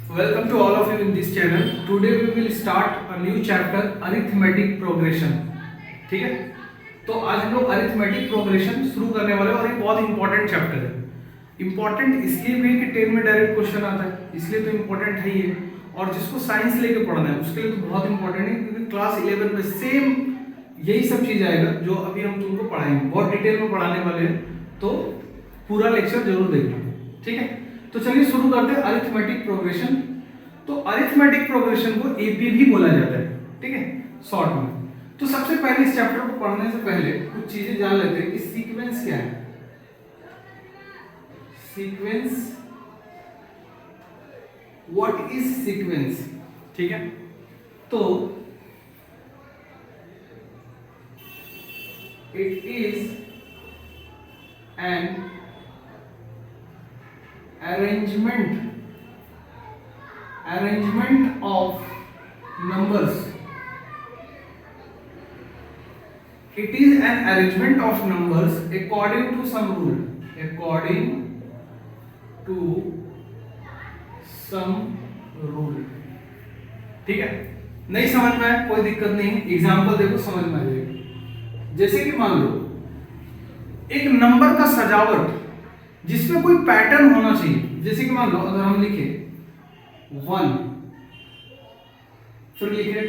Welcome to all of you in this channel. Today we will start a new chapter arithmetic progression. ठीक है, तो आज हम लोग अरिथमेटिक प्रोग्रेशन शुरू करने वाले हैं और ये बहुत इंपॉर्टेंट चैप्टर है। इंपॉर्टेंट इसलिए भी कि 10 में डायरेक्ट क्वेश्चन आता है, इसलिए तो इंपॉर्टेंट है ये। और जिसको साइंस लेके पढ़ना है उसके लिए तो बहुत इंपॉर्टेंट है, क्योंकि क्लास 11 में सेम यही सब चीज आएगा जो अभी हम तुमको पढ़ाएंगे, बहुत डिटेल में पढ़ाने वाले हैं, तो पूरा लेक्चर जरूर देखना। ठीक है, तो चलिए शुरू करते हैं अरिथमेटिक प्रोग्रेशन। तो अरिथमेटिक प्रोग्रेशन को एपी भी बोला जाता है, ठीक है, शॉर्ट में। तो सबसे पहले इस चैप्टर को पढ़ने से पहले कुछ चीजें जान लेते हैं कि सीक्वेंस क्या है। सीक्वेंस, व्हाट इज सीक्वेंस, ठीक है। तो it is an arrangement of numbers. It is an arrangement of numbers according to some rule. According to some rule. ठीक है, नहीं समझ में आया कोई दिक्कत नहीं, एग्जाम्पल देखो समझ में आ जाएगा। जैसे कि मान लो एक नंबर का सजावट जिसमें कोई पैटर्न होना चाहिए। जैसे कि मान लो अगर हम लिखे 1, फिर लिखे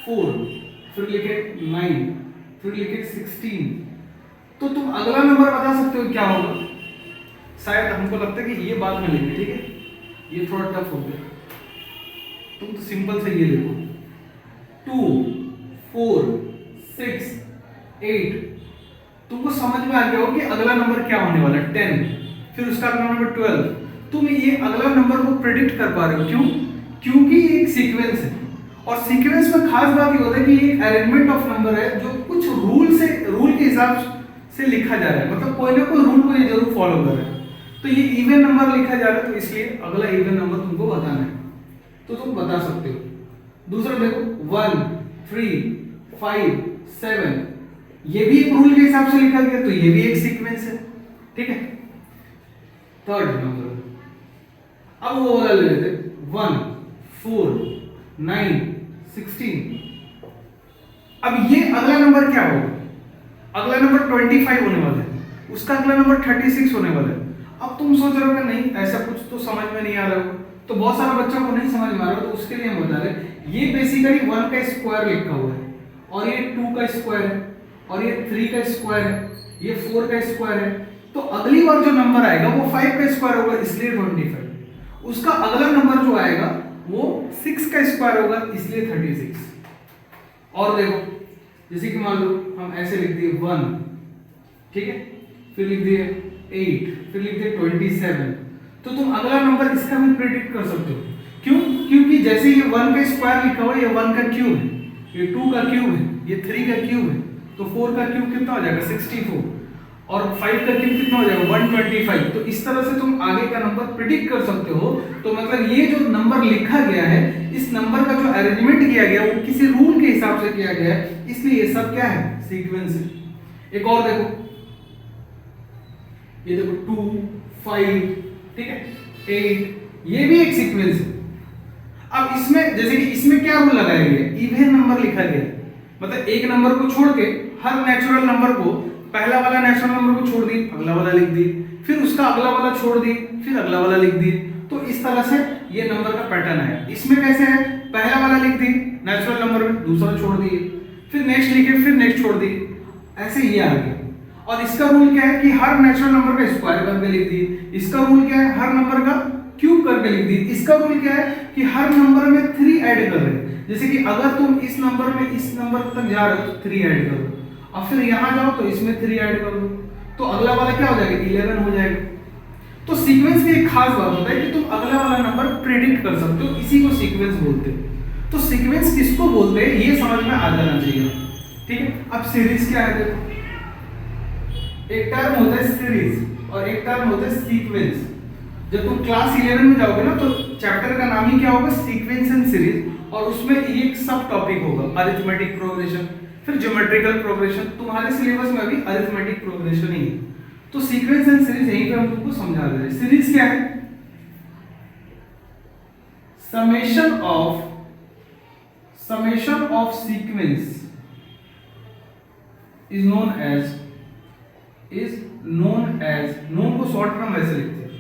4, फिर लिखे 9, फिर लिखे 16, तो तुम अगला नंबर बता सकते हो क्या होगा? शायद हमको लगता है कि ये बाद में लिखे, ठीक है, ये थोड़ा टफ हो गया, तुम तो सिंपल से ये लिखो 2, 4, 6, 8। तुमको समझ में आ गया हो कि अगला नंबर क्या होने वाला है, 10, फिर उसका अगला नंबर 12। तुम ये अगला नंबर को प्रेडिक्ट कर पा रहे हो, क्यों? क्योंकि ये एक सीक्वेंस है, और सीक्वेंस में खास बात ये होता है कि ये एक अरेंजमेंट ऑफ नंबर है जो कुछ रूल के हिसाब से लिखा जा रहा है, मतलब कोई ना कोई रूल को ये जरूर फॉलो कर रहा है। तो ये इवन नंबर लिखा जा रहा है, तो इसलिए अगला इवन नंबर तुमको बताना है, तो तुम बता सकते हो। दूसरा देखो 1, 3, 5, 7, ये भी एक रूल के हिसाब से लिखा गया, तो ये भी एक सीक्वेंस है, ठीक है। थर्ड नंबर, अब वो वाला ले लेते 1, 4, 9, 16। अब ये अगला नंबर क्या होगा? अगला नंबर 25 होने वाला है, उसका अगला नंबर 36 होने वाला है। अब तुम सोच रहे हो कि नहीं ऐसा कुछ तो समझ में नहीं आ रहा हो, तो बहुत सारे बच्चों को नहीं समझ में आ रहा, तो उसके लिए हम बता रहे ये बेसिकली 1 का स्क्वायर लिखा हुआ है, और ये 2 का स्क्वायर है, और ये 3 का स्क्वायर है, ये 4 का स्क्वायर है। तो अगली बार जो नंबर आएगा वो 5 का स्क्वायर होगा, इसलिए 25। उसका अगला नंबर जो आएगा वो 6 का स्क्वायर होगा, इसलिए 36। और देखो जैसे कि मान लो हम ऐसे लिख दिए 1, ठीक है, फिर लिख दिए 8, फिर लिख दिए 27, तो तुम अगला नंबर इसका भी प्रेडिक्ट कर सकते हो। क्यों? क्योंकि जैसे ये 1 का स्क्वायर लिखा हुआ है, ये 1 का क्यूब है, ये 2 का क्यूब है, ये 3 का क्यूब है, तो 4 का क्यूब कितना हो जाएगा 64, और 5 का क्यूब कितना हो जाएगा 125। तो इस तरह से तुम आगे का नंबर प्रिडिक्ट कर सकते हो। तो मतलब ये जो नंबर लिखा गया है, इस नंबर का जो अरेंजमेंट किया गया वो किसी रूल के हिसाब से किया गया है, इसलिए ये सब क्या है, सीक्वेंस है। एक और देखो, ये देखो 2, 5, ठीक है, 8, ये भी एक सीक्वेंस है। अब इसमें जैसे कि इसमें क्या रूल लगाया गया, इवन नंबर लिखा गया, मतलब एक नंबर को छोड़ के हर नेचुरल नंबर को, पहला वाला नेचुरल नंबर को छोड़ दी, अगला वाला लिख दी, फिर उसका अगला वाला छोड़ दी, फिर अगला वाला लिख दी। तो इस तरह से ये नंबर का पैटर्न है। इसमें कैसे है, पहला वाला लिख दी नेचुरल नंबर में, दूसरा छोड़ दिए, फिर नेक्स्ट लिखे, फिर नेक्स्ट छोड़ दी, ऐसे ये आ गया। और इसका रूल क्या है कि हर नेचुरल नंबर का स्क्वायर करके लिख दी। इसका रूल क्या है, हर नंबर का क्यूब करके लिख दी। इसका रूल क्या है कि हर नंबर में 3 ऐड कर रहे हैं। जैसे कि अगर तुम इस नंबर में इस नंबर तक जा रहे हो तो 3 ऐड करो, और फिर यहां जाओ तो इसमें 3 ऐड कर दो, तो अगला वाला क्या हो जाएगा 11 हो जाएगा। तो सीक्वेंस की एक खास बात होता है कि तुम अगला वाला नंबर प्रेडिक्ट कर सकते हो, इसी को सीक्वेंस बोलते हैं। तो सीक्वेंस किसको बोलते हैं ये समझ में आ जाना चाहिए, ठीक है। अब सीरीज क्या है, देखो एक टर्म होता है सीरीज और एक टर्म होता है सीक्वेंस। जब तुम क्लास 11 में जाओगे ना, तो चैप्टर का नाम ही क्या होगा, सीक्वेंस एंड सीरीज, और उसमें एक सब टॉपिक होगा अरिथमेटिक प्रोग्रेशन, फिर ज्योमेट्रिकल प्रोग्रेशन। तुम्हारे सिलेबस में अभी अरिथमेटिक प्रोग्रेशन ही है। तो सीक्वेंस एंड सीरीज यहीं पे हम तुमको समझा दे रहे हैं। सीरीज क्या है? summation of sequence is known as known को शॉर्ट में हम ऐसे लिखते हैं,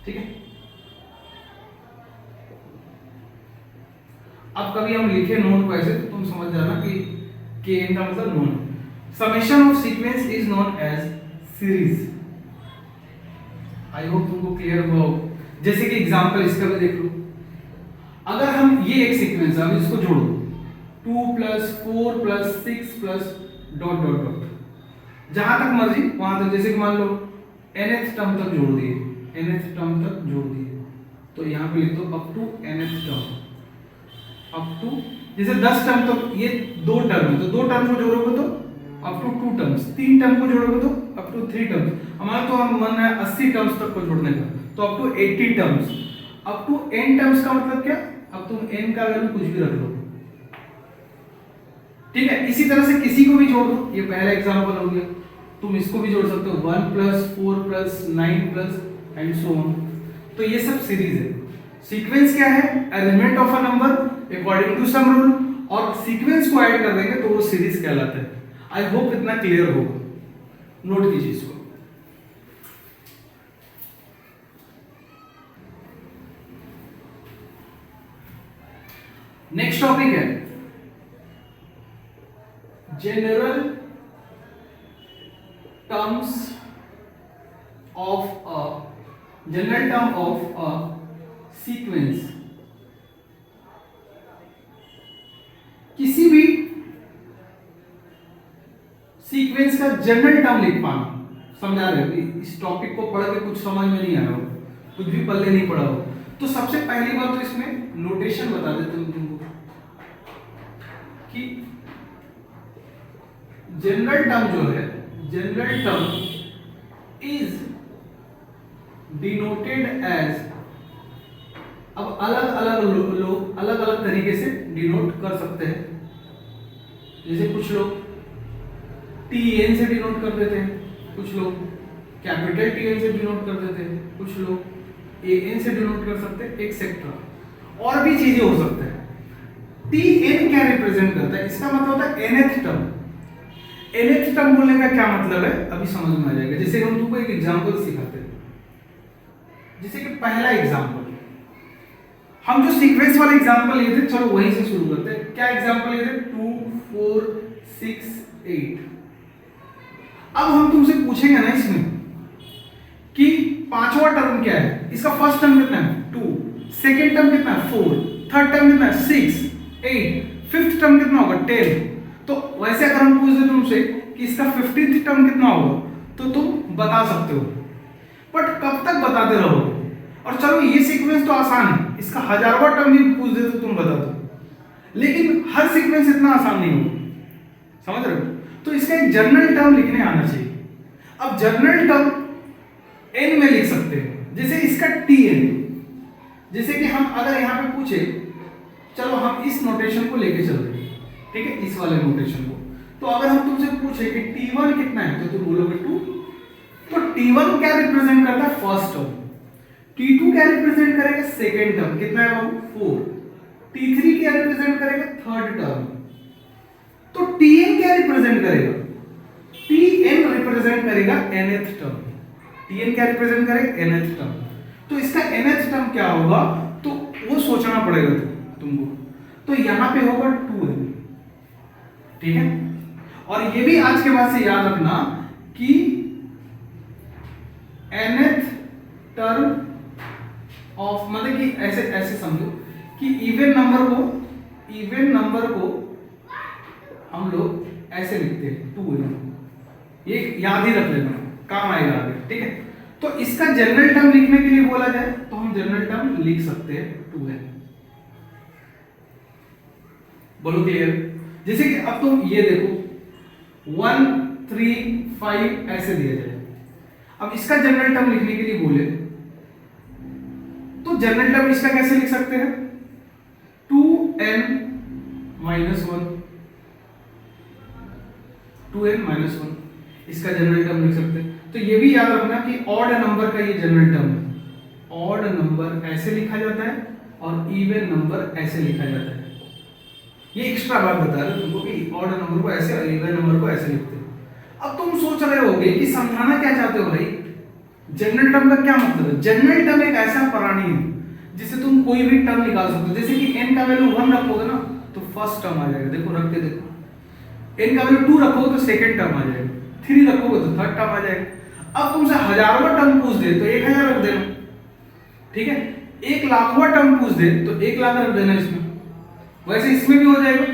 ठीक है। अब कभी हम लिखे नोन को ऐसे तो तुम समझ जाना कि n का मतलब known. Summation of sequence is known as series. I hope तुमको क्लियर हुआ हो। जैसे कि एग्जांपल इसका भी देख लो। अगर हम ये एक सीक्वेंस है, हम इसको जोड़ो 2 + 4 + 6 + डॉट डॉट डॉट जहां तक मर्जी वहां तक। जैसे कि मान लो nth टर्म तक जोड़ दिए, nth टर्म तक जोड़ दिए, तो यहां पे लिख दो up to nth term, up to. जैसे 10 टर्म तक ये 2 टर्म है, तो 2 टर्म को जोड़ोगे तो अप टू 2 टर्म्स, 3 टर्म को जोड़ोगे तो अप टू 3 टर्म्स। हमारा तो हम मन है 80 टर्म्स तक को जोड़ने का, तो up to 80 terms. Up to n terms का मतलब क्या? अब तुम n का वैल्यू कुछ भी रख लो, ठीक है। इसी तरह से किसी को भी जोड़ दो, ये पहला एग्जांपल हो गया। तुम इसको भी जोड़ सकते हो 1 + 4 + 9 + एंड सो ऑन। तो ये सब सीरीज है। सीक्वेंस क्या है? Arrangement of a number according to some rule, और सीक्वेंस को ऐड कर देंगे तो वो सीरीज कहलाता है। आई होप इतना क्लियर होगा, नोट कीजिए इसको। नेक्स्ट टॉपिक है general term of a sequence. किसी भी सीक्वेंस का जनरल टर्म लिख पाना। समझा रहे हो? इस टॉपिक को पढ़ के कुछ समझ में नहीं आया हो, कुछ भी पल्ले नहीं पड़ा हो, तो सबसे पहली बात तो इसमें नोटेशन बता देते हैं तुमको कि जनरल टर्म जो है, general term is denoted as. अब अलग अलग लोग अलग अलग तरीके से डिनोट कर सकते हैं। जैसे कुछ लोग TN से डिनोट कर देते हैं, कुछ लोग कैपिटल TN से डिनोट कर देते हैं, कुछ लोग AN से डिनोट कर सकते हैं, एक्सेट्रा। और भी चीजें हो सकते हैं। TN क्या रिप्रेजेंट करता है? इसका मतलब होता है nth टर्म। nth टर्म बोलने का क्या मतलब है अभी समझ में आ जाएगा। जैसे हम तुमको एक एग्जांपल सिखाते हैं। जैसे कि पहला एग्जांपल, हम जो सीक्वेंस वाला एग्जांपल लिए थे, चलो वहीं से शुरू करते हैं। क्या एग्जांपल लिए थे? 2 4 6 8। अब हम तुमसे पूछेंगे ना इसमें कि पांचवा टर्म क्या है। इसका फर्स्ट टर्म कितना है? 2, सेकेंड टर्म कितना है? 4, थर्ड टर्म कितना है? 6 8, फिफ्थ टर्म कितना होगा? 10। तो वैसे अगर हम पूछ दे तुमसे कि इसका 15th टर्म कितना होगा, तो तुम बता सकते हो, बट कब तक बताते रहोगे? और चलो ये सीक्वेंस तो आसान है, इसका 1000वां टर्म भी पूछ दे तो तुम बता दो, लेकिन हर सीक्वेंस इतना आसान नहीं होगा। समझ रहे हो? तो इसका एक जनरल टर्म लिखने आना चाहिए। अब जनरल टर्म n में लिख सकते हैं। जैसे इसका TN, जैसे कि हम अगर यहां पे पूछे, चलो हम इस नोटेशन को लेके चल रहे हैं, ठीक है, इस वाले नोटेशन को। तो अगर हम तुमसे पूछे कि T1 कितना है, तो तुम बोलोगे 2। तो T1 क्या रिप्रेजेंट करता है? First term. T2 क्या रिप्रेजेंट करेगा? Second term. कितना है बाबू? 4। T3 क्या रिप्रेजेंट करेगा? Third term. तो Tn क्या रिप्रेजेंट करेगा? Tn रिप्रेजेंट करेगा nth टर्म। Tn क्या रिप्रेजेंट करेगा? nth term. तो इसका nth टर्म क्या होगा, तो वो सोचना पड़ेगा तुमको। तो यहां पे होगा 2n, ठीक है। और ये भी आज के बाद से याद रखना कि nth टर्म ऑफ, मतलब कि ऐसे ऐसे समझो कि इवन नंबर को हम लोग ऐसे लिखते हैं 2n। ये याद ही रख लेना, काम आएगा आगे, ठीक है। तो इसका जनरल टर्म लिखने के लिए बोला जाए तो हम जनरल टर्म लिख सकते हैं 2n। बोलो क्लियर? जैसे कि अब तुम ये देखो 1 3 5 ऐसे दिया जाए। अब इसका जनरल टर्म लिखने के लिए बोले तो जनरल टर्म इसका कैसे लिख सकते हैं? 2n - 1, 2n - 1 इसका जनरल टर्म लिख सकते हैं। तो ये भी याद रखना कि ऑड नंबर का ये जनरल टर्म है। ऑड नंबर ऐसे लिखा जाता है और इवन नंबर ऐसे लिखा जाता है। ये एक्स्ट्रा बात बता रहे तुमको कि ऑड नंबर को ऐसे और इवन नंबर को ऐसे लिखते हो। अब तुम सोच रहे होगे कि समझाना क्या चाहते हो भाई, जनरल टर्म का क्या मतलब है? जनरल टर्म एक ऐसा प्राणी है जिससे तुम कोई भी टर्म निकाल सकते हो। जैसे कि n का वैल्यू 1 रखोगे ना तो फर्स्ट टर्म आ जाएगा, देखो रख के देखो। n का वैल्यू 2 रखोगे तो सेकंड टर्म आ जाएगा, 3 रखोगे तो थर्ड टर्म आ जाएगा। अब तुमसे हजारवां टर्म पूछ दे तो 1000 रख देना, ठीक है। 1 लाखवां टर्म पूछ दे तो 1 लाख रख देना इसमें। वैसे इसमें भी हो जाएगा,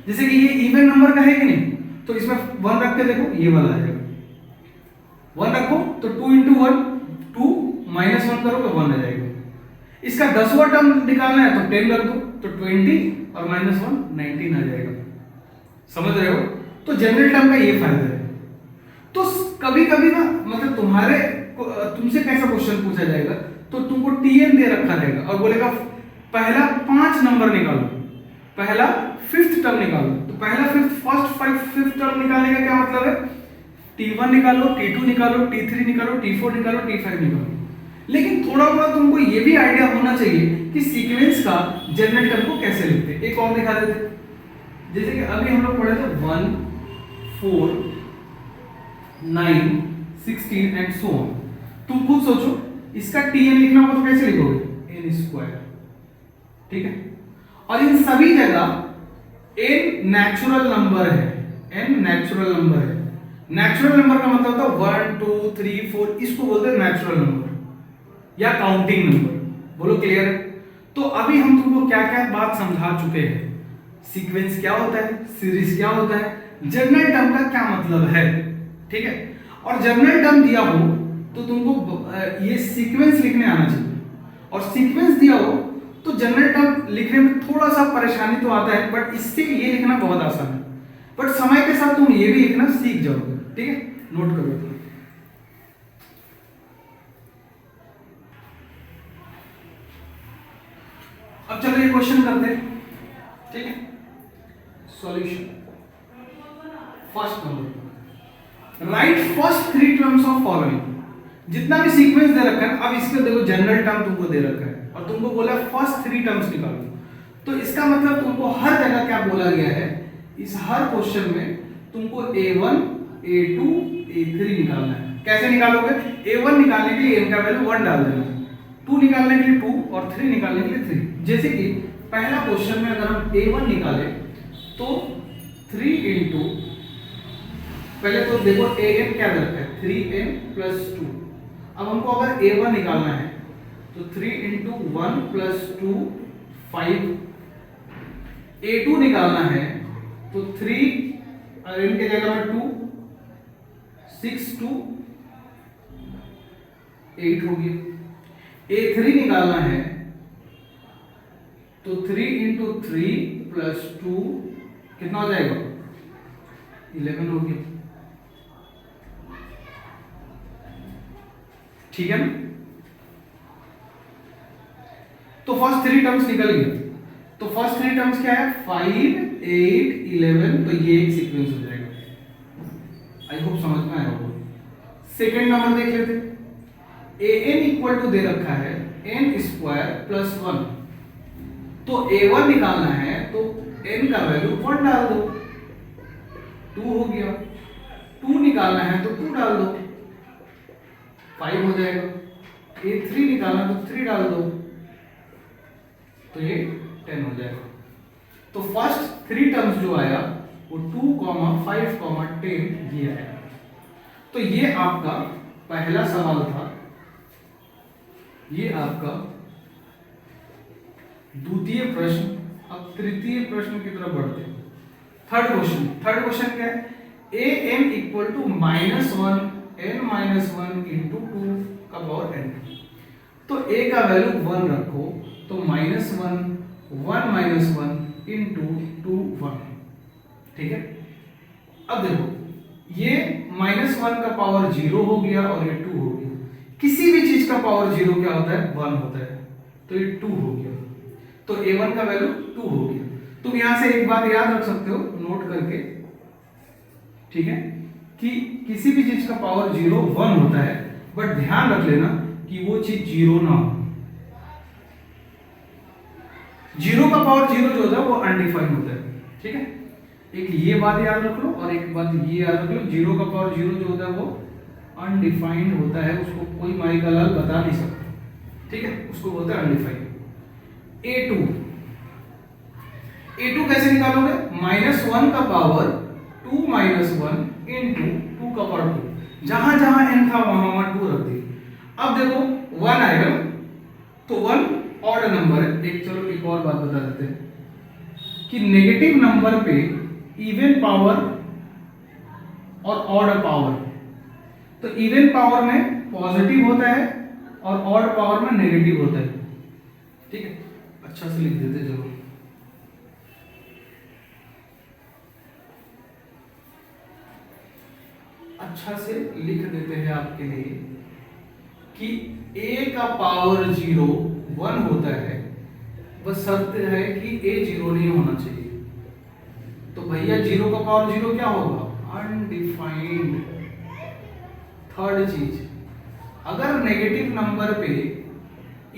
जैसे कि ये इवन नंबर का है कि नहीं, तो इसमें 1 रख के देखो, ये वाला आ जाएगा। 1 रखो तो 2 × 1 2 -1 करो तो 1 आ जाएगा। इसका 10वां टर्म निकालना है तो 10 रख दो तो 20 और -1 19 आ जाएगा। समझ रहे हो? तो जनरल टर्म का ये फायदा है। तो कभी कभी ना मतलब तुमसे कैसा क्वेश्चन पूछा जाएगा तो तुमको tn दे रखा रहेगा और बोलेगा पहला 5 नंबर निकालो, पहला 5th टर्म निकालो। तो पहला फर्स्ट टर्म निकालने का क्या मतलब है? t1 निकालो, t2 निकालो, t3 निकालो, t4 निकालो, t5 निकालो। लेकिन थोड़ा थोड़ा तुमको ये भी आइडिया होना चाहिए कि सीक्वेंस का जनरल टर्म को कैसे लिखते हैं। एक और दिखा देते, जैसे कि अभी हम लोग पढ़े थे 1 4 9 16 एंड सो ऑन। तुम खुद सोचो इसका tn लिखना होगा तो कैसे लिखोगे? n², ठीक है। और इन सभी जगह n नेचुरल नंबर है, n नेचुरल नंबर है। नेचुरल नंबर का मतलब होता है 1 2 3 4, इसको बोलते हैं नेचुरल नंबर या काउंटिंग नंबर। बोलो क्लियर है? तो अभी हम तुमको क्या क्या बात समझा चुके हैं। सीक्वेंस क्या होता है, सीरीज क्या होता है, जनरल टर्म का क्या मतलब है, ठीक है। और जनरल टर्म दिया हो तो तुमको ये सीक्वेंस लिखने आना चाहिए, और सीक्वेंस दिया हो तो जनरल टर्म लिखने में थोड़ा सा परेशानी तो आता है, बट इससे ये लिखना बहुत आसान है। बट समय के साथ तुम ये भी लिखना सीख जाओगे, ठीक है। नोट करो तुम। अब चलो ये क्वेश्चन करते हैं, ठीक है। Solution first number, right first 3 terms of following. जितना भी सीक्वेंस दे रखा है, अब इसके देखो जनरल टर्म तुमको दे रखा है और तुमको बोला फर्स्ट 3 टर्म्स निकालो। तो इसका मतलब तुमको हर जगह क्या बोला गया है, इस हर क्वेश्चन में तुमको a1 a2 a3 निकालना है। कैसे निकालोगे? a1 निकालने के लिए n का वैल्यू 1 डाल देना, 2 निकालने के लिए 2 और 3 निकालने के लिए 3। जैसे कि पहला क्वेश्चन में अगर हम a1 निकाले तो 3 × पहले तो देखो an क्या रखा है 3n + 2। अब हमको अगर a1 निकालना है तो 3 × 1 + 2 5। a2 निकालना है तो 3 और n के जगह में 2 6 2 8 हो गया। a3 निकालना है तो 3 × 3 + 2 कितना हो जाएगा? 11 हो गया, ठीक है ना। तो फर्स्ट 3 टर्म्स निकल गए। तो फर्स्ट 3 टर्म्स क्या है? 5 8 11। तो ये एक सीक्वेंस हो जाएगा। आई होप समझ में आया होगा। सेकंड नंबर देख लेते हैं। an = दे रखा है n² + 1। तो a1 निकालना है तो n का वैल्यू 1 डाल दो, 2 हो गया। 2 निकालना है तो 2 डाल दो, 5 हो जाएगा। a3 निकालना तो 3 डाल दो, तो ये 10 हो जाएगा। तो फर्स्ट 3 टर्म्स जो आया वो 2, 5, 10 ये आया। तो ये आपका पहला सवाल था, ये आपका द्वितीय प्रश्न। अब तृतीय प्रश्न की तरफ बढ़ते हैं। थर्ड क्वेश्चन क्या है? an = -1 n - 1 × 2 का पावर n। तो a का वैल्यू 1 रखो तो -1 1 - 1 × 2 1, ठीक है। अब देखो ये -1 का पावर 0 हो गया और ये 2 हो गया। किसी भी चीज का पावर 0 क्या होता है? 1 होता है। तो ये 2 हो गया। तो a1 का वैल्यू 2 हो गया। तुम यहां से एक बात याद रख सकते हो नोट करके, ठीक है, कि किसी भी चीज का पावर 0 1 होता है, बट ध्यान रख लेना कि वो चीज 0 ना हो। जीरो का पावर जीरो जो होता है वो अनडिफाइंड होता है, ठीक है। एक ये बात याद रख लो और एक बात ये याद रख लो, जीरो का पावर जीरो जो होता है वो अनडिफाइंड होता है, उसको कोई माई का लाल बता नहीं सकता, ठीक है, उसको बोलते हैं अनडिफाइंड। A2 कैसे निकालोगे? -1 का पावर 2 - 1 इंटू 2 का पावर 2, जहां जहां n था वहां वहां 2 रख दी। अब देखो 1 आएगा तो 1 ऑड नंबर है। एक चलो एक और बात बता देते हैं कि नेगेटिव नंबर पे इवन पावर और ऑड पावर, तो इवन पावर में पॉजिटिव होता है और ऑड पावर में नेगेटिव होता है, ठीक है। अच्छा से लिख देते चलो, अच्छा से लिख देते हैं आपके लिए कि a का पावर 0 1 होता है, बस शर्त है कि a 0 नहीं होना चाहिए। तो भैया 0 का पावर 0 क्या होगा? अनडिफाइंड। थर्ड चीज, अगर नेगेटिव नंबर पे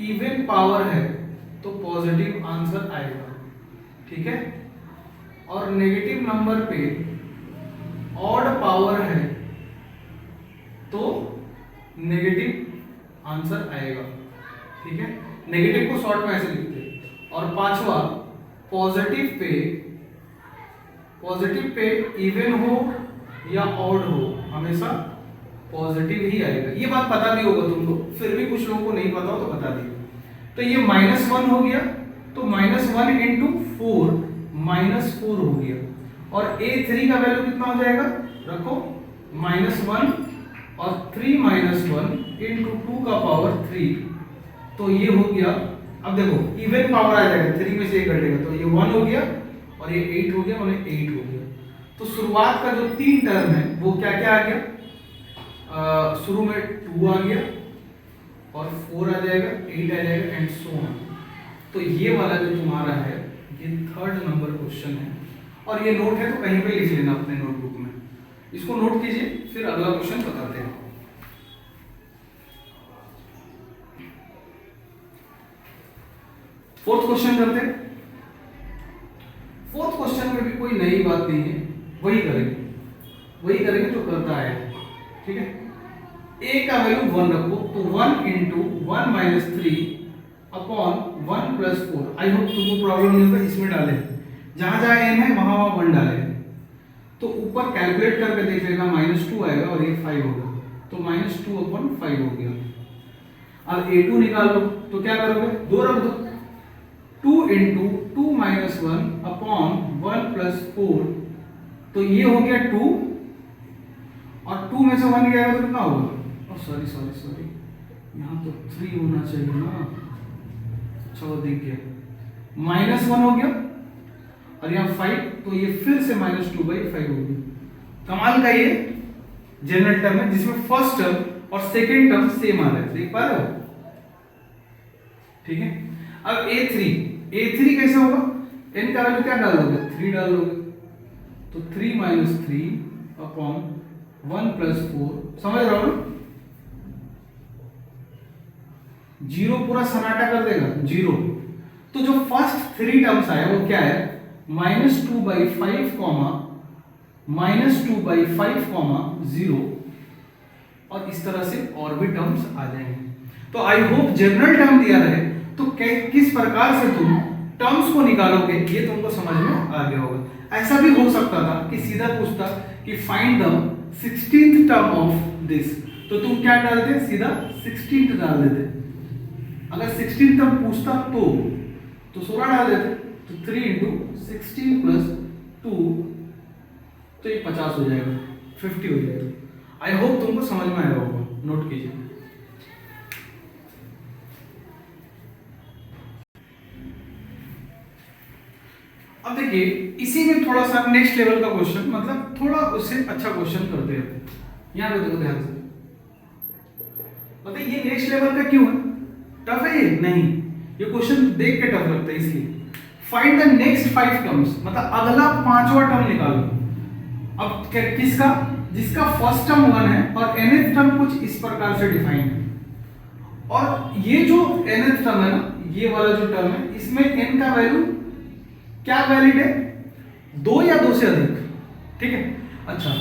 इवन पावर है तो पॉजिटिव आंसर आएगा, ठीक है, और नेगेटिव नंबर पे ऑड पावर है तो नेगेटिव आंसर आएगा, ठीक है। नेगेटिव को शॉर्ट में ऐसे लिखते हैं। और पांचवा, पॉजिटिव पे इवन हो या ऑड हो हमेशा पॉजिटिव ही आएगा। ये बात पता भी होगा तुमको, फिर भी कुछ लोगों को नहीं पता हो तो बता दिए। तो ये -1 हो गया, तो -1 इंटू 4 -4 हो गया। और A3 का वैल्यू कितना हो जाएगा? रखो -1 और 3 - 1 इंटू 2 का पावर 3, तो ये हो गया। अब देखो इवन पावर आ जाएगा, 3 में से 1 घटेगा, तो ये 1 हो गया और ये 8 हो गया, माने 8 हो गया। तो शुरुआत का जो 3 टर्म है वो क्या क्या आ गया? शुरू में 2 आ गया और 4 आ जाएगा, 8 आ जाएगा एंड सो ऑन। तो ये वाला जो तुम्हारा है ये 3rd नंबर क्वेश्चन है, और ये नोट है तो कहीं पे लिख लेना अपने नोटबुक में, इसको नोट कीजिए, फिर अगला क्वेश्चन बताते हैं। फोर्थ क्वेश्चन करते हैं। फोर्थ क्वेश्चन में भी कोई नई बात नहीं है, वही करेंगे जो करता है, ठीक है। a का वैल्यू 1 रखो, तो 1 इंटू 1 - 3 अपॉन 1 + 4। आई होप तुमको प्रॉब्लम नहीं होगा, इसमें डाले जहां जहां n है वहां वहां 1 डाले, तो ऊपर कैलकुलेट करके देख लेना, -2 आएगा और ये 5 होगा, तो -2/5 हो गया। अब A2 निकाल लो, तो क्या करोगे? 2 रख दो, 2 इंटू 2 - 1 अपॉन 1 + 4, तो ये हो गया 2, और 2 में से 1 गया तो कितना होगा? सॉरी, यहाँ तो 3 होना चाहिए ना। अच्छा वो दिख गया, -1 हो गया और यहाँ 5, तो ये फिर से -2/5 हो गया। कमाल का ये जनरल टर्म है जिसमें फर्स्ट टर्म और सेकेंड टर्म सेम आ रहा है, देख पा रहे हो? ठीक है। अब A3 कैसे होगा? n का वैल्यू क्या डाल दोगे? 3 डाल दोगे, तो 3 - 3 अपॉन 1 + 4, समझ रहे हो ना? 0 पूरा सन्नाटा कर देगा, 0। तो जो फर्स्ट 3 टर्म्स आए वो क्या है? -2/5, -2/5, 0, और इस तरह से और भी टर्म्स आ जाएंगे। तो आई होप जनरल टर्म दिया रहे तो किस प्रकार से तुम टर्म्स को निकालोगे ये तुमको समझ में आ गया होगा। ऐसा भी हो सकता था कि सीधा पूछता कि find the 16th term of this, तो तुम क्या डालते? सीधा 16th डाल देते। अगर 16th टर्म पूछता तो 16 डाल देते, तो 3 × 16 + 2, तो ये 50 हो जाएगा, 50 हो जाएगा। आई होप तुमको समझ में आया होगा, नोट कीजिए। अब देखिए इसी में थोड़ा सा नेक्स्ट लेवल का क्वेश्चन, मतलब थोड़ा उससे अच्छा क्वेश्चन करते हैं। यहाँ पे देखो ध्यान से, मतलब ये नेक्स्ट लेवल का क्यों है? टफ है ये? नहीं, ये क्वेश्चन देख के टफ लगता है इसलिए। फाइंड द नेक्स्ट 5 टर्म्स, मतलब अगला 5वां टर्म निकालो। अब किसका? जिसका फर्स्ट टर्म 1 है और nth टर्म कुछ इस प्रकार से डिफाइन है, और ये जो nth टर्म है ना, ये वाला जो टर्म है इसमें n का वैल्यू क्या वैलिड है, 2 या 2 से अधिक, ठीक है। अच्छा,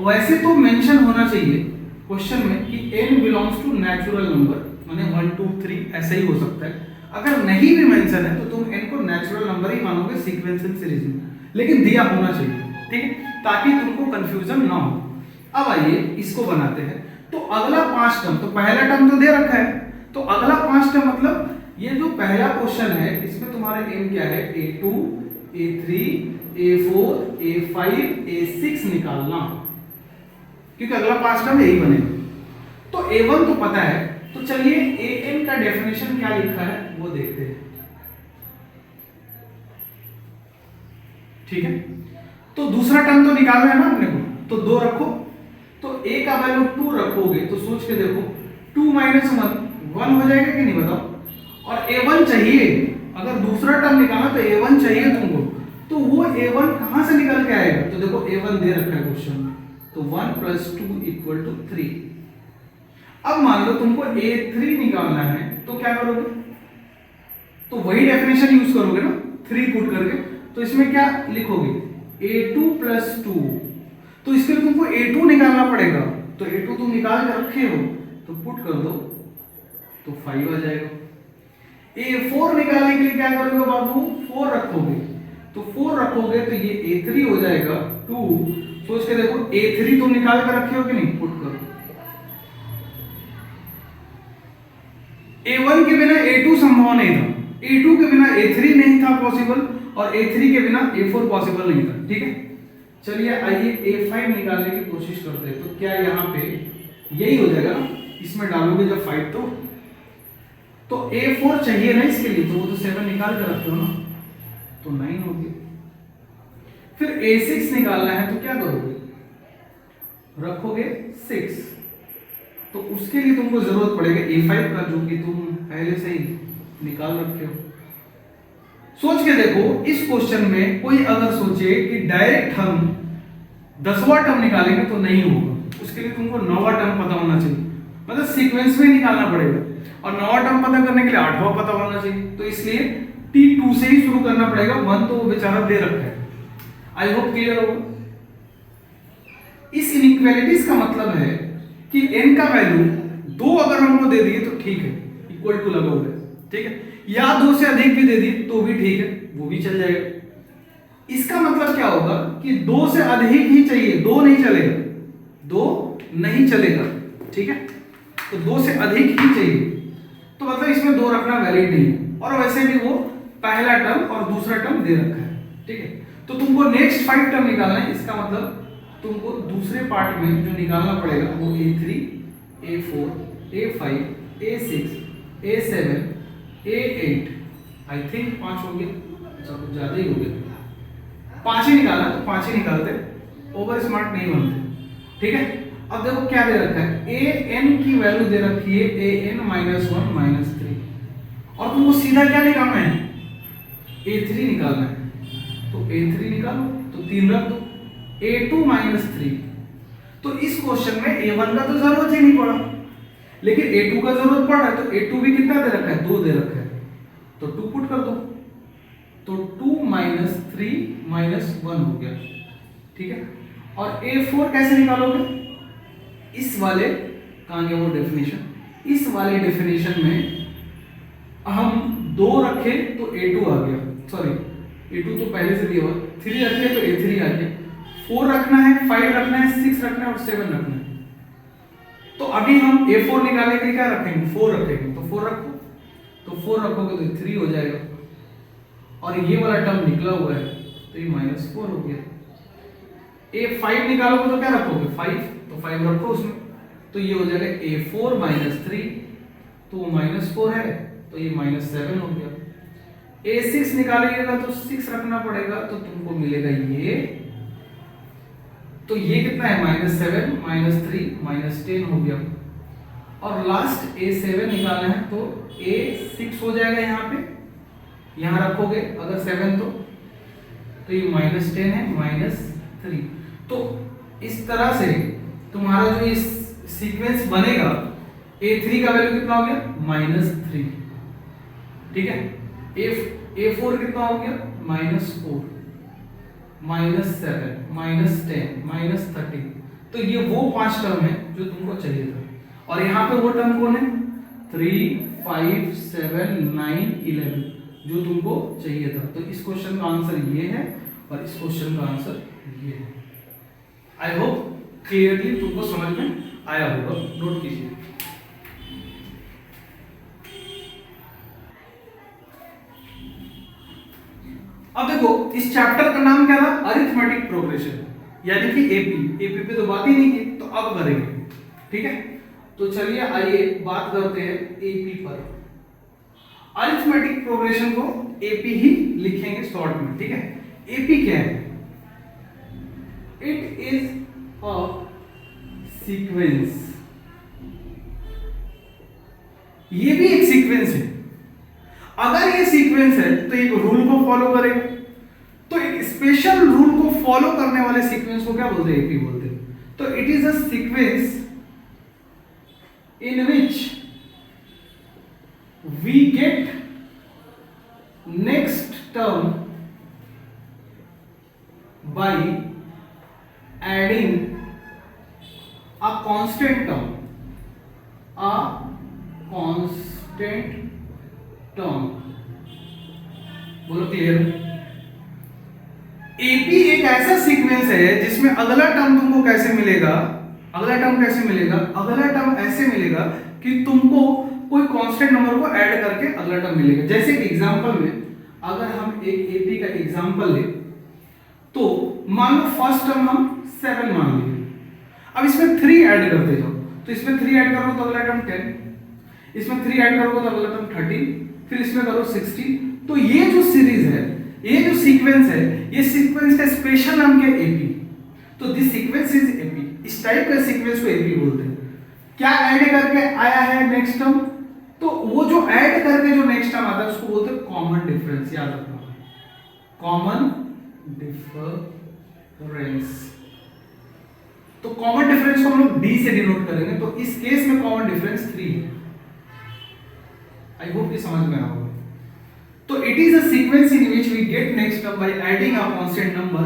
वैसे तो मेंशन होना चाहिए क्वेश्चन में कि n belongs to natural number, माने 1 2 3 ऐसा ही हो सकता है। अगर नहीं भी मेंशन है तो तुम n को नेचुरल नंबर ही मानोगे सीक्वेंशियल सीरीज में, लेकिन दिया होना चाहिए, ठीक है, ताकि तुमको कंफ्यूजन ना हो। अब आइए इसको बनाते हैं। तो अगला 5 टर्म, तो पहला टर्म तो दे रखा है, तो अगला 5 टर्म मतलब ये जो पहला क्वेश्चन है इसमें तुम्हारा m क्या है, a2 a3 a4 a5 a6 निकालना, क्योंकि अगला 5 टर्म यही बनेगा। तो a1 तो पता है, तो चलिए an का डेफिनेशन क्या लिखा है वो देखते हैं, ठीक है। तो दूसरा टर्म तो निकालना है ना अपने को, तो 2 रखो, तो a का वैल्यू 2 रखोगे तो सोच के देखो 2 - 1 हो जाएगा कि नहीं बताओ। और a1 चाहिए, अगर दूसरा टर्म निकालना तो a1 चाहिए तुमको, तो वो a1 कहां से निकल के आएगा, तो देखो a1 दे रखा है क्वेश्चन में, तो 1 + 2 = 3। अब मान लो तुमको a3 निकालना है, तो क्या करोगे, तो वही डेफिनेशन यूज करोगे ना, 3 पुट करके। तो इसमें क्या लिखोगे, a2 + 2, तो इसके लिए तुमको a2 निकालना पड़ेगा, तो a2 तुम निकाल कर रखे हो, तो पुट कर दो तो 5 आ जाएगा। a4 निकालने के लिए क्या करोगे बाबू, 4 रखोगे, तो 4 रखोगे तो ये a3 हो जाएगा 2। सोच के देखो a3 तुम निकाल कर रखे हो कि नहीं, पुट करो। a1 के बिना a2 संभव नहीं था, a2 के बिना a3 नहीं था पॉसिबल, और a3 के बिना a4 पॉसिबल नहीं था, ठीक है। चलिए आइए a5 निकालने की कोशिश करते हैं। तो क्या यहाँ पे यही हो जाएगा ना, इसमें डालोगे जब 5 तो a4 चाहिए ना इसके लिए, तो वो तो 7 निकाल कर रखते हो ना, तो 9 हो गया। फिर a6 निकालना है, तो क्या करोगे, रखोगे 6, तो उसके लिए तुमको जरूरत पड़ेगा a5 का, जो कि तुम पहले से ही निकाल रखे हो। सोच के देखो, इस क्वेश्चन में कोई अगर सोचे कि डायरेक्ट हम 10वां टर्म निकालेंगे तो नहीं होगा, उसके लिए तुमको 9वां टर्म पता होना चाहिए, मतलब सीक्वेंस में निकालना पड़ेगा, और 9वां टर्म पता करने के लिए 8वां पता होना चाहिए। तो इसलिए t2 से ही शुरू करना पड़ेगा, 1 तो वो बेचारा दे रखा है। आई होप क्लियर होगा। इस इनइक्वालिटीज का मतलब है कि n का वैल्यू 2 अगर हमको दे दिए तो ठीक है, इक्वल टू लगा हुआ है, ठीक है, या 2 से अधिक भी दे दिए तो भी ठीक है, वो भी चल जाएगा। इसका मतलब क्या होगा कि 2 से अधिक ही चाहिए, 2 नहीं चलेगा, 2 नहीं चलेगा, ठीक है, तो 2 से अधिक ही चाहिए, तो मतलब इसमें 2 रखना वैलिड नहीं है। और वैसे भी वो पहला टर्म और दूसरा टर्म दे रखा है, ठीक है। तो तुमको नेक्स्ट 5 टर्म निकालना है, इसका मतलब तुमको दूसरे पार्ट में जो निकालना पड़ेगा वो a3 a4 a5 a6 a7 a8, I think 5 हो गया, अच्छा कुछ ज्यादा ही हो गया, 5 ही निकाला, तो 5 ही निकालते, ओवर स्मार्ट नहीं बनते, ठीक है। अब देखो क्या दे रखा है, an की वैल्यू दे रखी है an -1 -3, और तुमको सीधा क्या निकालना है, a3 निकालना है, तो a3 निकालो, तो 3 रख दो, a2 -3। तो इस क्वेश्चन में a1 का तो जरूरत ही नहीं पड़ा, लेकिन a2 का जरूरत पड़ रहा है, तो a2 भी कितना दे रखा है, 2 दे रखा है, तो 2 पुट कर दो, तो 2 - 3 - 1 हो गया, ठीक है। और a4 कैसे निकालोगे, इस वाले कहां गया वो डेफिनेशन, इस वाले डेफिनेशन में हम 2 रखे तो a2 आ गया, सॉरी a2 तो पहले से दिया हुआ, 3 रखे तो a3 आ गया, 4 रखना है, 5 रखना है, 6 रखना है और 7 रखना है। तो अभी हम a4 निकालने के लिए क्या रखेंगे, 4 रखेंगे, तो 4 रखो, तो 4 रखोगे तो 3 हो जाएगा, और ये वाला टर्म निकला हुआ है तो ये -4 हो गया। a5 निकालोगे तो क्या रखोगे, 5, तो 5 रखो उसमें, तो ये हो जाएगा a4 - 3, तो -4 है, तो ये -7 हो गया। a6 निकालिएगा तो 6 रखना पड़ेगा, तो तुमको मिलेगा ये, तो ये कितना है, -7 -3 -10 हो गया। और लास्ट a7 निकालना है, तो a6 हो जाएगा, यहाँ पे यहाँ रखोगे अगर 7 तो ये -10 है -3। तो इस तरह से तुम्हारा जो इस सीक्वेंस बनेगा, a3 का वैल्यू कितना हो गया, -3, ठीक है। A4 कितना हो गया, -4, -7, -10, -13। तो ये वो 5 टर्म है जो तुमको चाहिए था, और यहाँ पे वो टर्म कौन है, 3, 5, 7, 9, 11 जो तुमको चाहिए था। तो इस क्वेश्चन का आंसर ये है और इस क्वेश्चन का आंसर ये है। आई होप क्लियरली तुमको समझ में आया होगा, नोट कीजिए। अब देखो इस चैप्टर का नाम क्या था, अरिथमेटिक प्रोग्रेशन, यानी कि एपी पे तो बात ही नहीं की, तो अब करेंगे, ठीक है। तो चलिए आइए बात करते हैं एपी पर। अरिथमेटिक प्रोग्रेशन को एपी ही लिखेंगे शॉर्ट में, ठीक है। एपी क्या है, इट इज अ सीक्वेंस, ये भी एक सीक्वेंस है। अगर ये सीक्वेंस है तो एक रूल को फॉलो करेगा, तो एक स्पेशल रूल को फॉलो करने वाले सीक्वेंस को क्या बोलते हैं, एपी बोलते हैं। तो it is a sequence in which we get next term by adding a constant term, a constant term. बोलो क्लियर। एपी एक ऐसा सीक्वेंस है जिसमें अगला टर्म तुमको कैसे मिलेगा, अगला टर्म कैसे मिलेगा, अगला टर्म ऐसे मिलेगा कि तुमको कोई कांस्टेंट नंबर को ऐड करके अगला टर्म मिलेगा। जैसे कि एग्जांपल में अगर हम एक एपी का एग्जांपल ले, तो मान लो फर्स्ट टर्म हम 7 मान लिए, अब इसमें 3 ऐड करते जाओ, तो इसमें 3 ऐड करो तो अगला टर्म 10, इसमें 3 ऐड करोगे तो अगला टर्म 13, फिर इसमें करो 16। तो ये जो सीरीज है, ये जो सीक्वेंस है, ये सीक्वेंस का स्पेशल नाम क्या है, एपी। तो दिस सीक्वेंस इज एपी, इस टाइप का सीक्वेंस को एपी बोलते हैं। क्या ऐड करके आया है नेक्स्ट टर्म, तो वो जो ऐड करके जो नेक्स्ट टर्म आता है उसको बोलते हैं कॉमन डिफरेंस, याद रखना, कॉमन डिफरेंस। तो कॉमन डिफरेंस को हम लोग डी से डिनोट करेंगे, तो इस केस में कॉमन डिफरेंस 3 है। आई होप ये समझ में आओगे। तो it is a sequence in which we get next term by adding a constant number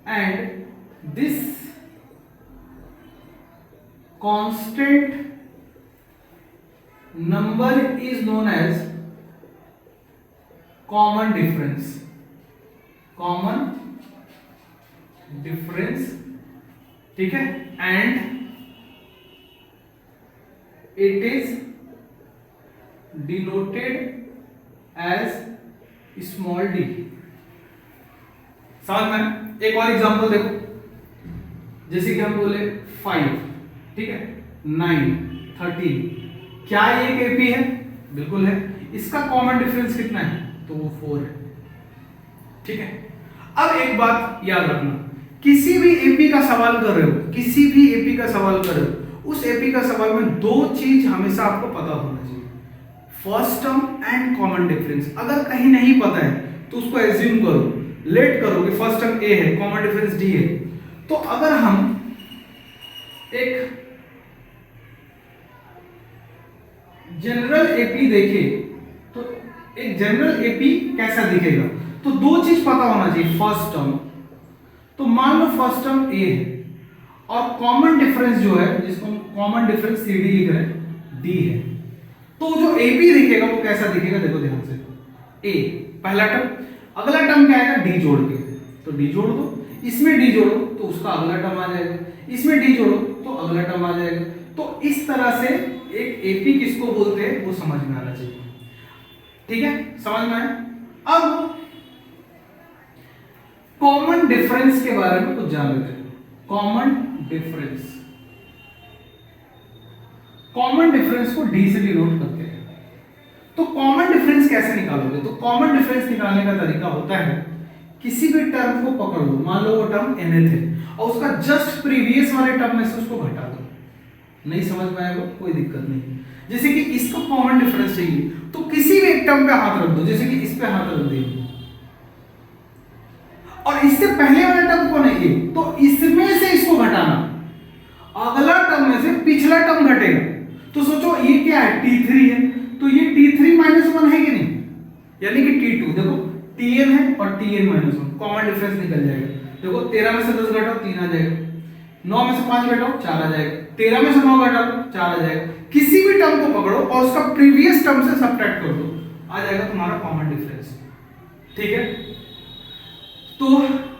and this constant number is known as common difference, common difference, ठीक है। And it is denoted as small d। समझ में? एक और example देखो, जैसे कि हम बोले 5, ठीक है, 9, 13, क्या ये एक एपी है? बिल्कुल है। इसका कॉमन डिफरेंस कितना है? तो वो 4 है, ठीक है। अब एक बात याद रखना, किसी भी एपी का सवाल कर रहे हो, किसी भी एपी का सवाल कर रहे हो, उस एपी का सवाल में 2 चीज हमेशा आपको पता होना चाहिए, first term and common difference. अगर कहीं नहीं पता है तो उसको एज्यूम करो, लेट करो कि फर्स्ट टर्म ए है, कॉमन डिफरेंस डी है। तो अगर हम एक जनरल एपी देखें तो एक जनरल एपी कैसा दिखेगा, तो 2 चीज पता होना चाहिए, फर्स्ट टर्म, तो मान लो फर्स्ट टर्म ए है और कॉमन डिफरेंस जो है, जिसको हम कॉमन डिफरेंस सी डी लिख रहे हैं, डी है। तो जो एपी दिखेगा वो कैसा दिखेगा, देखो ध्यान से, ए पहला टर्म, अगला टर्म क्या आएगा, डी जोड़ के, तो डी जोड़ दो, इसमें डी जोड़ो तो उसका अगला टर्म आ जाएगा, इसमें डी जोड़ो तो अगला टर्म आ जाएगा। तो इस तरह से एक एपी किसको बोलते हैं वो समझ में आना चाहिए, ठीक है, समझ में आया। अब कॉमन डिफरेंस के बारे में कुछ जान लेते हैं। कॉमन डिफरेंस, कॉमन डिफरेंस को डी से डिनोट करते हैं। तो कॉमन डिफरेंस कैसे निकालोगे, तो कॉमन डिफरेंस निकालने का तरीका होता है, किसी भी टर्म को पकड़ लो, मान लो वो टर्म nth है और उसका जस्ट प्रीवियस वाले टर्म में से उसको घटा दो। नहीं समझ में आएगा कोई दिक्कत नहीं। जैसे कि इसका कॉमन डिफरेंस चाहिए तो किसी भी एक टर्म पे हाथ रख दो, जैसे कि इस पे हाथ रख दिया और इससे पहले वाला टर्म कौन है, ये, तो इसमें से इसको घटाना, अगला टर्म में से पिछला टर्म घटेगा। तो सोचो ये क्या है, t3 है, तो ये T3 - 1 है कि नहीं, यानी कि T2 देखो Tn है और Tn-1 कॉमन डिफरेंस निकल जाएगा। देखो 13 में से 10 घटाओ 3 आ जाएगा, 9 में से 5 घटाओ 4 आ जाएगा, 13 में से 9 घटाओ 4 आ जाएगा। किसी भी टर्म को पकड़ो और उसका प्रीवियस टर्म से सबट्रैक्ट कर दो, आ जाएगा तुम्हारा कॉमन डिफरेंस। ठीक है, तो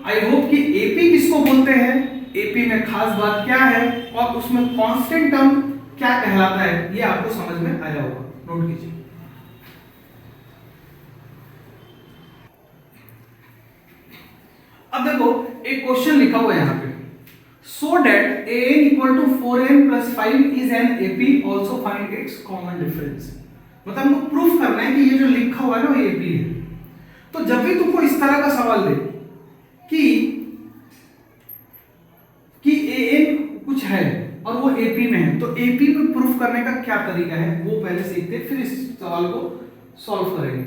आई होप कि एपी किसको बोलते हैं, एपी में खास बात क्या है और उसमें कांस्टेंट टर्म क्या कहलाता है, ये आपको समझ में आया होगा। नोट कीजिए। अब देखो एक क्वेश्चन लिखा हुआ है यहां पे, so that an equal to 4n + 5 is an AP also find its common difference. मतलब हमको प्रूफ करना है कि ये जो लिखा हुआ है ना वो एपी है। तो जब भी तुमको इस तरह का सवाल दे कि an कुछ है और वो एपी में है, तो एपी में प्रूफ करने का क्या तरीका है वो पहले सीखते, फिर इस सवाल को सॉल्व करेंगे।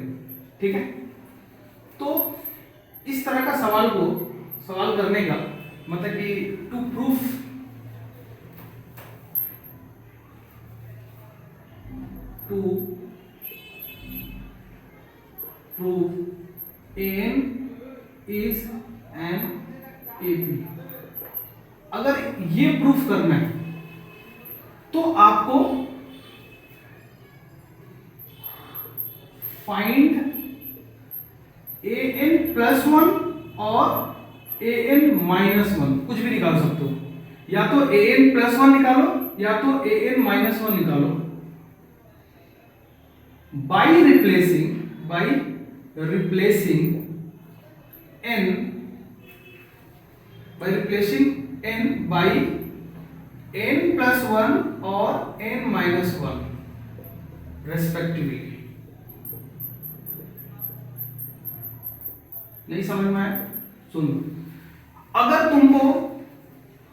ठीक है, तो इस तरह का सवाल करने का मतलब कि to proof an is an AP, अगर ये प्रूफ करना है तो आपको फाइंड an+1 और an-1 कुछ भी निकाल सकते हो, या तो an+1 निकालो या तो an-1 निकालो by replacing n by n+1 और n-1 रेस्पेक्टिवली। नहीं समझ में आया? सुनो, अगर तुमको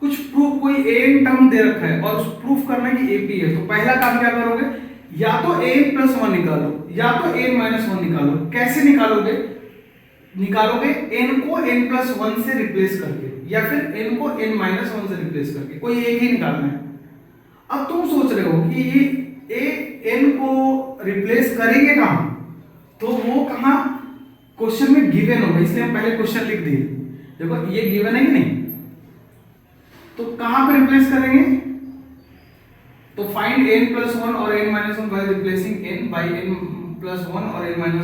कुछ प्रूफ कोई an टर्म दे रखा है और उस प्रूफ करना है कि एपी है, तो पहला काम क्या करोगे, या तो an+1 निकालो या तो n-1 निकालो। कैसे निकालोगे n को n+1 से रिप्लेस करके या फिर n को n-1 से रिप्लेस करके, कोई एक ही निकालना है। अब तुम सोच रहे हो कि ये n को रिप्लेस करेंगे कहां, तो वो कहां क्वेश्चन में गिवन होगा, इसलिए हम पहले क्वेश्चन लिख दिए। देखो ये गिवन है कि नहीं, तो कहां पे रिप्लेस करेंगे, तो फाइंड n+1 और n-1 by replacing n by n+1 और n-1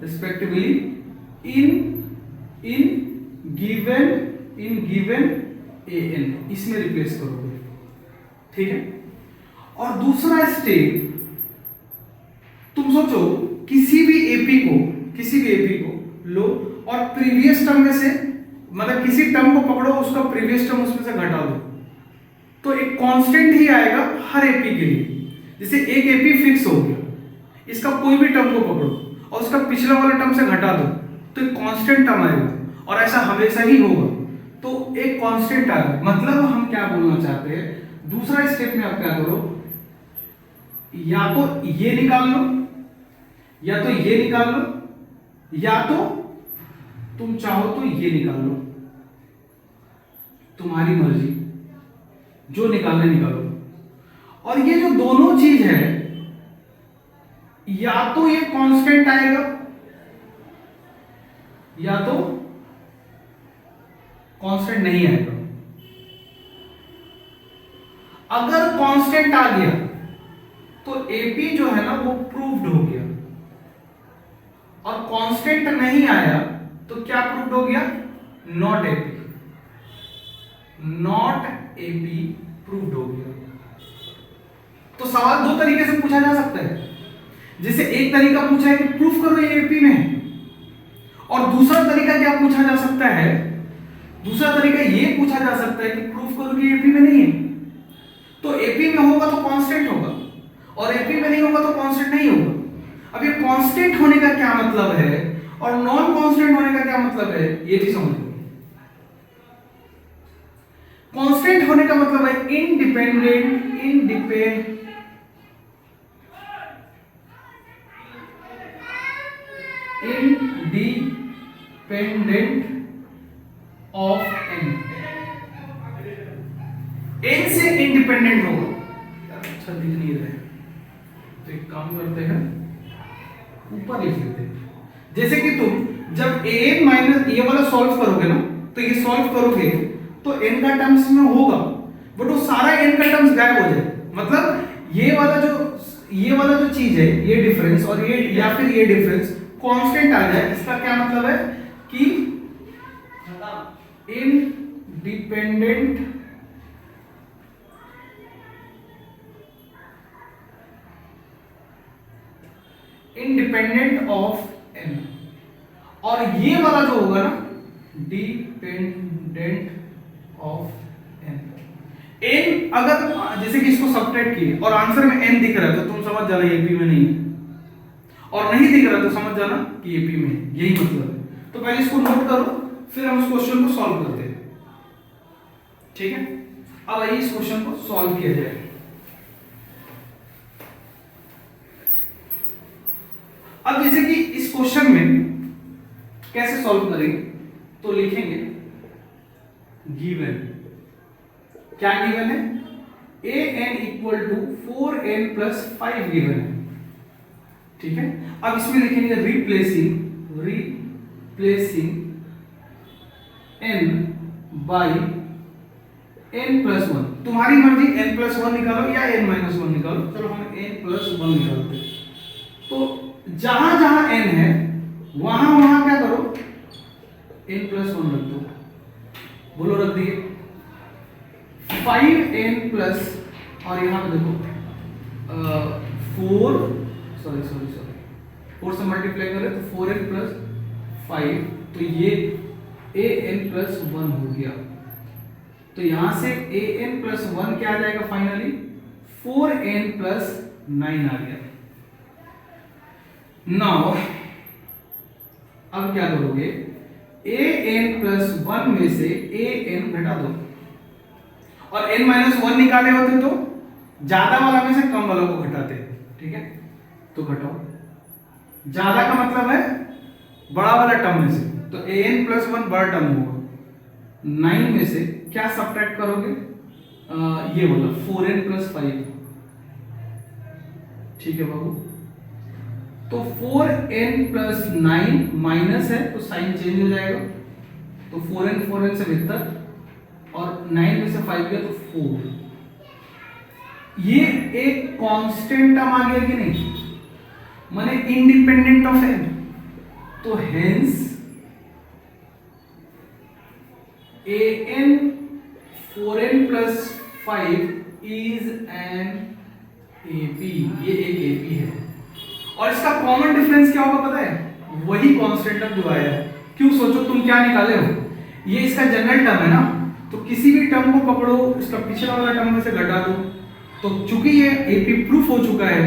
respectively in given an, इसमें रिप्लेस करोगे। ठीक है, और दूसरा स्टेप, तुम सोचो किसी भी एपी को लो और प्रीवियस टर्म में से मतलब किसी टर्म को पकड़ो, उसका प्रीवियस टर्म उसमें से घटा दो, तो एक कांस्टेंट ही आएगा हर एपी के लिए। जैसे एक एपी फिक्स हो गया, इसका कोई भी टर्म को पकड़ो और उसका पिछला वाला टर्म से घटा दो, तो एक कांस्टेंट टर्म आएगा और ऐसा हमेशा ही होगा, तो एक कांस्टेंट आएगा। मतलब हम क्या बोलना चाहते हैं, दूसरा स्टेप में आप क्या करो, या तो ये निकाल लो या तो ये निकाल लो या तो तुम चाहो तो ये निकाल लो, तुम्हारी मर्जी, जो निकालना निकालो। और ये जो दोनों चीज है, या तो ये कांस्टेंट आएगा या तो कांस्टेंट नहीं आएगा। अगर कांस्टेंट आ गया तो एपी जो है ना वो प्रूव्ड हो गया, और कांस्टेंट नहीं आया तो क्या प्रूव्ड हो गया, नॉट एपी प्रूव्ड हो गया। तो सवाल दो तरीके से पूछा जा सकता है, जैसे एक तरीका पूछा है कि प्रूफ करो ये एपी में, और दूसरा तरीका क्या पूछा जा सकता है, दूसरा तरीका ये पूछा जा सकता है कि प्रूफ करो कि एपी में नहीं है। तो एपी में होगा तो कांस्टेंट होगा और एपी में नहीं होगा तो कांस्टेंट नहीं होगा। अब ये कांस्टेंट होने का क्या मतलब है और नॉन कांस्टेंट होने का क्या मतलब है, ये भी समझ लो। कांस्टेंट होने का मतलब है इंडिपेंडेंट ऑफ n से इंडिपेंडेंट होगा। अच्छा दिख नहीं रहा है, तो एक काम करते हैं, ऊपर लिख लेते हैं। जैसे कि तुम जब an माइनस ये वाला सॉल्व करोगे ना, तो ये सॉल्व करोगे तो n का टर्म्स में होगा, बट वो सारा n का टर्म्स गायब हो जाए। मतलब ये वाला जो चीज है, ये डिफरेंस और ये या फिर ये डिफरेंस कांस्टेंट आ जाए। इसका क्या मतलब है कि इंडिपेंडेंट ऑफ n, और ये वाला जो होगा ना डिपेंडेंट ऑफ n। n अगर जैसे कि इसको सब्ट्रैक्ट किए और आंसर में n दिख रहा है तो तुम समझ जाना ये p में नहीं है, और नहीं दिख रहा तो समझ जाना कि ये p में है। यही मतलब है। तो पहले इसको नोट करो, फिर हम इस क्वेश्चन को सॉल्व करते हैं। ठीक है, अब आइए इस क्वेश्चन को सॉल्व किया जाए। अब जैसे कि इस क्वेश्चन में कैसे सॉल्व करेंगे, तो लिखेंगे गिवन, क्या गिवन है, an equal to 4n plus 5 given है। ठीक है, अब इसमें लिखेंगे replacing n by n plus 1। तुम्हारी मर्जी n प्लस 1 निकालो या n माइनस 1 निकालो, चलो हम n प्लस 1 निकालते हैं। तो जहां जहां n है वहां वहां क्या करो, n प्लस 1 रख दो। बोलो रख दिए 5n प्लस, और यहां पे देखो 4 से मल्टीप्लाई करें तो 4n प्लस 5, तो ये an प्लस 1 हो गया। तो यहां से an प्लस 1 क्या आ जाएगा, फाइनली 4n प्लस 9 आ गया। नाउ अब क्या करोगे, an प्लस 1 में से an घटा दो, और n माइनस 1 निकाले होते तो ज्यादा वाला में से कम वाला को घटाते। ठीक है, तो घटाओ, ज्यादा का मतलब है बड़ा वाला टर्म में से, तो an प्लस 1 बड़ा टर्म होगा। 9 में से क्या सब्ट्रैक्ट करोगे, ये वाला 4n प्लस 5। ठीक है बाबू, तो 4n प्लस 9 माइनस है तो साइन चेंज हो जाएगा, तो 4n से बेहतर, और 9 में से 5 गया तो 4। ये एक कांस्टेंट टर्म आ गया कि नहीं, माने इंडिपेंडेंट ऑफ n। तो hence an 4n plus 5 is N AP, ये एक AP है। और इसका कॉमन डिफरेंस क्या होगा पता है, वही कांस्टेंट टर्म जो आया है। क्यों, सोचो तुम क्या निकाले हो, ये इसका जनरल टर्म है ना, तो किसी भी टर्म को पकड़ो, इसका पिछला वाला टर्म में से घटा दो, तो चूंकि ये AP प्रूफ हो चुका है,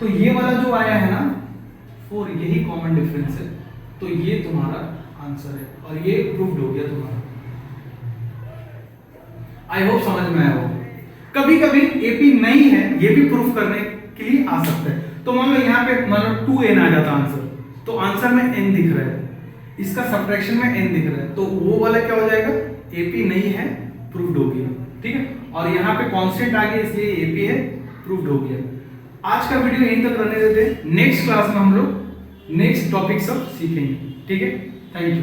तो ये वाला जो आया है ना 4, यही कॉमन डिफरेंस है। तो ये तुम्हारा आंसर है, और ये प्रूव्ड हो गया तुम्हारा। आई होप समझ में आया हो। कभी कभी AP नहीं है ये भी प्रूफ करने के लिए आ सकता है। तो मान लो यहाँ पे मान लो 2n आ जाता आंसर, तो आंसर में n दिख रहा है, इसका सब्ट्रैक्शन में n दिख रहा है, तो वो वाला क्या हो जाएगा, AP नहीं है, प्रूव्ड हो गया। ठीक है, और यहाँ पे कांस्टेंट आ गया इसलिए AP है, प्रूव्ड हो गया। आज का वीडियो यहीं तक रहने देते हैं, नेक्स्ट क्लास में हम लोग नेक्स्ट टॉपिक सब सीखेंगे। ठीक है, थैंक यू।